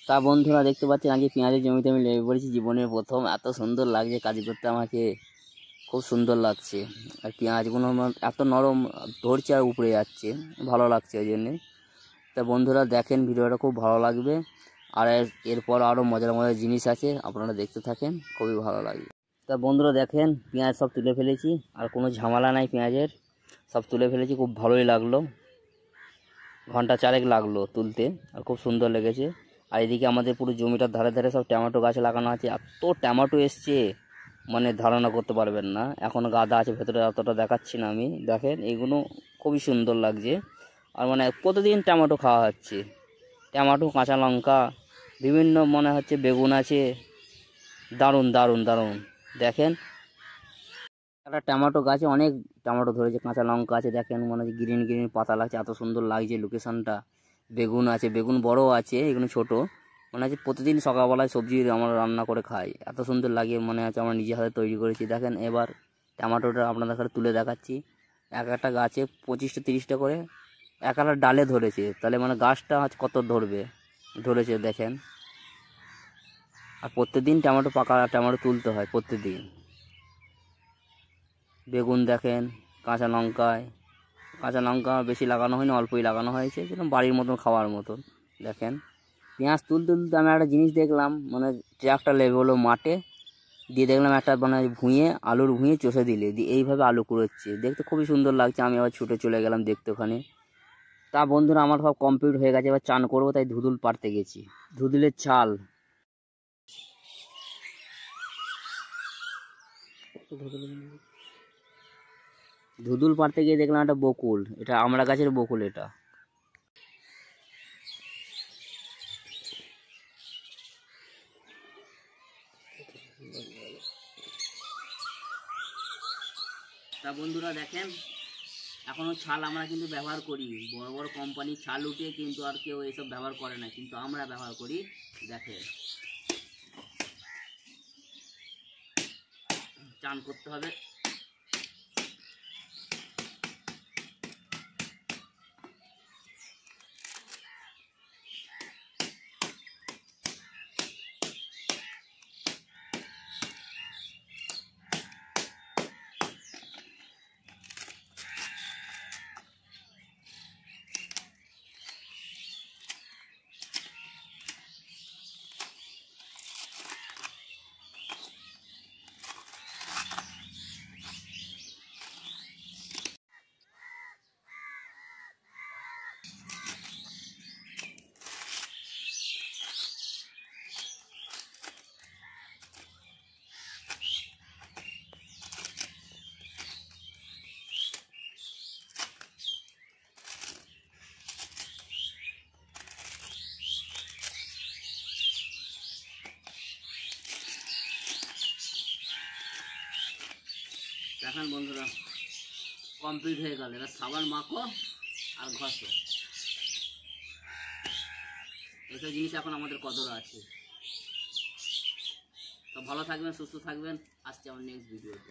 তা বন্ধুরা দেখতে পাচ্ছেন আজকে পেঁয়াজের জমিতে আমি লেগে পড়েছি। জীবনের প্রথম এত সুন্দর লাগছে কাজ করতে, আমাকে খুব সুন্দর লাগছে। আর পেঁয়াজগুলো আমার এত নরম ধরছে আর উপরে যাচ্ছে, ভালো লাগছে ওই জন্যে। তা বন্ধুরা দেখেন, ভিডিওটা খুব ভালো লাগবে। আর এরপর আরও মজার মজার জিনিস আছে, আপনারা দেখতে থাকেন, খুবই ভালো লাগবে। তা বন্ধুরা দেখেন, পেঁয়াজ সব তুলে ফেলেছি, আর কোনো ঝামেলা নাই পেঁয়াজের, সব তুলে ফেলেছি। খুব ভালোই লাগলো, ঘন্টা চারেক লাগলো তুলতে, আর খুব সুন্দর লেগেছে। আর এদিকে আমাদের পুরো জমিটার ধারে ধারে সব টমেটো গাছ লাগানো আছে। এত টমেটো এসছে মানে ধারণা করতে পারবেন না। এখন গাদা আছে ভেতরে, অতটা দেখাচ্ছি না আমি। দেখেন এগুলো খুবই সুন্দর লাগছে। আর মানে প্রতিদিন টমেটো খাওয়া হচ্ছে, টমেটো, কাঁচা লঙ্কা, বিভিন্ন মনে হচ্ছে বেগুন আছে। দারুণ দারুণ দারুণ। দেখেন একটা টমেটো গাছে অনেক টমেটো ধরেছে, কাঁচা লঙ্কা আছে। দেখেন মনে হচ্ছে গ্রিন গ্রিন পাতা লাগছে, এত সুন্দর লাগছে লোকেশনটা। বেগুন আছে, বেগুন বড় আছে, এগুলো ছোট। মনে হচ্ছে প্রতিদিন সকালবেলায় সবজি আমরা রান্না করে খাই, এত সুন্দর লাগে। মনে হচ্ছে আমরা নিজে হাতে তৈরি করেছি। দেখেন এবার টমেটোটা আপনাদের কাছে তুলে দেখাচ্ছি। এক একটা গাছে 25টা 30টা করে এক একটা ডালে ধরেছে, তাহলে মানে গাছটা আজ কত ধরেছে দেখেন। আর প্রত্যেকদিন টমেটো পাকা টমেটো তুলতে হয় প্রত্যেকদিন। বেগুন দেখেন, কাঁচা লঙ্কা বেশি লাগানো হয়নি, অল্পই লাগানো হয়েছে, যেরকম বাড়ির মতন খাওয়ার মতন। দেখেন পেঁয়াজ তুলতে তুলতে আমি একটা জিনিস দেখলাম, মানে ট্রাকটা লেগে হলো মাঠে, দিয়ে দেখলাম একটা মানে আলুর ভুঁয়ে চষে দিলে দিয়ে এইভাবে আলু কুড়োচ্ছে, দেখতে খুবই সুন্দর লাগছে। আমি আবার ছুটে চলে গেলাম দেখতে ওখানে। তা বন্ধুরা আমার সব কমপ্লিট হয়ে গেছে, এবার চান করবো, তাই ধুদুল পাড়তে গেছি। ধুদুলের ছাল ধুদুল পাড়তে গিয়ে দেখলাম একটা বকুল, এটা আমড়া গাছের বকুল এটা। তা বন্ধুরা দেখেন, এখনও ছাল আমরা কিন্তু ব্যবহার করি। বড় বড় কোম্পানির ছাল উঠে কিন্তু আর কেউ এসব ব্যবহার করে না, কিন্তু আমরা ব্যবহার করি। দেখেন চান করতে হবে। দেখেন বন্ধুরা কমপ্লিট হয়ে গেল, এবার সাবান মাখো আর ঘষো। এসব জিনিস এখন আমাদের কদর আছে। তো ভালো থাকবেন, সুস্থ থাকবেন, আসছে আমার নেক্সট ভিডিওতে।